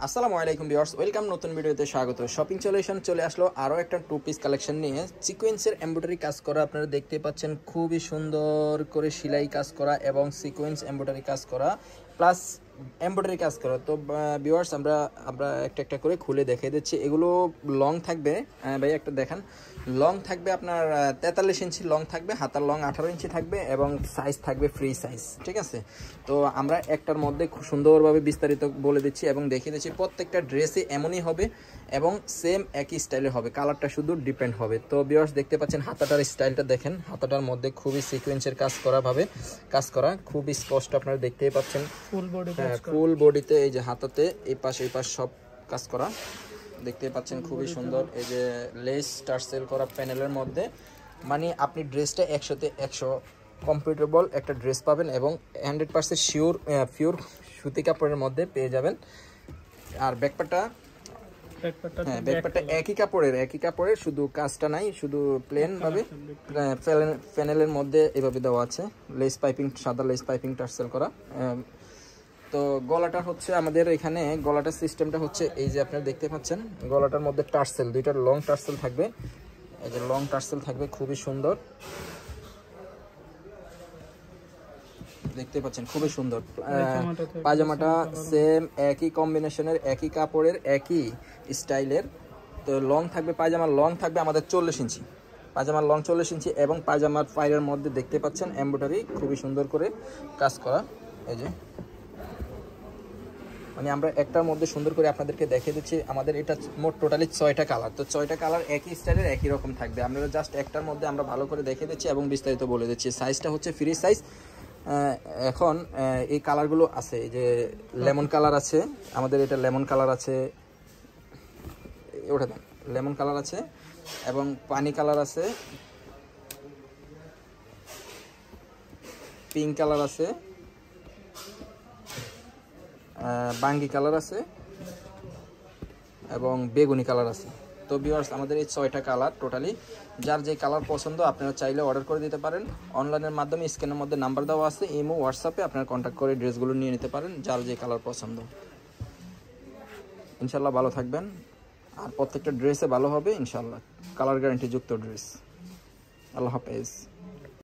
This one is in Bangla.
আসসালামু আলাইকুম ভিউয়ার্স, ওয়েলকাম নতুন ভিডিওতে স্বাগত। শপিং সলিউশন চলে আসলো আরও একটা টু পিস কালেকশন নিয়ে। সিকোয়েন্সের এমব্রয়ডারি কাজ করা, আপনারা দেখতে পাচ্ছেন খুবই সুন্দর করে সেলাই কাজ করা এবং সিকোয়েন্স এমব্রয়ডারি কাজ করা প্লাস এমব্রয়ডারি কাজ করা। তো ভিউয়ার্স আমরা একটা একটা করে খুলে দেখিয়ে দিচ্ছি। এগুলো লং থাকবে, ভাই একটা দেখান। লং থাকবে আপনার 43 ইঞ্চি লং থাকবে, হাতার লং 18 ইঞ্চি থাকবে এবং সাইজ থাকবে ফ্রি সাইজ, ঠিক আছে। তো আমরা একটার মধ্যে খুব সুন্দরভাবে বিস্তারিত বলে দিচ্ছি এবং দেখিয়ে দিচ্ছি। প্রত্যেকটা ড্রেসে এমনই হবে এবং সেম একই স্টাইলে হবে, কালারটা শুধু ডিপেন্ড হবে। তো ভিউয়ার্স দেখতে পাচ্ছেন হাতাটার স্টাইলটা দেখেন, হাতাটার মধ্যে খুবই সিকোয়েন্সের কাজ করা খুবই স্পষ্ট, আপনারা দেখতেই পাচ্ছেন। ফুল বডিতে এই যে হাতাতে এই পাশ সব কাজ করা দেখতে পাচ্ছেন, খুবই সুন্দর। এই যে লেস টার্সেল করা প্যানেলের মধ্যে, মানে আপনি ড্রেসটা 100তে 100 কমফোর্টেবল একটা ড্রেস পাবেন এবং 100% পিওর সুতি কাপড়ের মধ্যে পেয়ে যাবেন। আর ব্যাকপার্টটা একই কাপড়ের, শুধু কাজটা নাই, শুধু প্লেন ভাবে প্যানেলের মধ্যে এভাবে দেওয়া আছে। লেস পাইপিং, সাদা লেস পাইপিং টার্সেল করা। তো গলাটা হচ্ছে আমাদের এখানে, গলাটার সিস্টেমটা হচ্ছে এই যে আপনারা দেখতে পাচ্ছেন, গলাটার মধ্যে টার্সেল, দুইটা লং টার্সেল থাকবে। এই যে লং টার্সেল থাকবে, খুবই সুন্দর দেখতে পাচ্ছেন, খুবই সুন্দর। পায়জামাটা সেম একই কম্বিনেশনের, একই কাপড়ের, একই স্টাইলের। তো লং থাকবে, পায়জামার লং থাকবে আমাদের 40 ইঞ্চি, পায়জামার লং 40 ইঞ্চি এবং পায়জামার পায়ের মধ্যে দেখতে পাচ্ছেন এমব্রয়ডারি খুবই সুন্দর করে কাজ করা। এই যে মানে আমরা একটার মধ্যে সুন্দর করে আপনাদেরকে দেখিয়ে দিচ্ছি। আমাদের এটা মোট টোটালি 6টা কালার, তো 6টা কালার একই স্টাইলের একই রকম থাকবে। আমরা জাস্ট একটার মধ্যে আমরা ভালো করে দেখিয়ে দিচ্ছি এবং বিস্তারিত বলে দিচ্ছি। সাইজটা হচ্ছে ফ্রি সাইজ। এখন এই কালারগুলো আছে, এই যে লেমন কালার আছে আমাদের, এটা লেমন কালার আছে, ওটা লেমন কালার আছে এবং পানি কালার আছে, পিঙ্ক কালার আছে, বাঙ্গি কালার আছে এবং বেগুনি কালার আছে। তো ভিউয়ার্স আমাদের এই 6টা কালার টোটালি, যার যে কালার পছন্দ আপনারা চাইলে অর্ডার করে দিতে পারেন। অনলাইনের মাধ্যমে স্ক্রিনের মধ্যে নাম্বার দেওয়া আছে, ইমো হোয়াটসঅ্যাপে আপনারা কন্ট্যাক্ট করে ড্রেসগুলো নিয়ে নিতে পারেন, যার যে কালার পছন্দ। ইনশাল্লাহ ভালো থাকবেন, আর প্রত্যেকটা ড্রেসে ভালো হবে ইনশাল্লাহ, কালার গ্যারান্টি যুক্ত ড্রেস। আল্লাহ হাফেজ।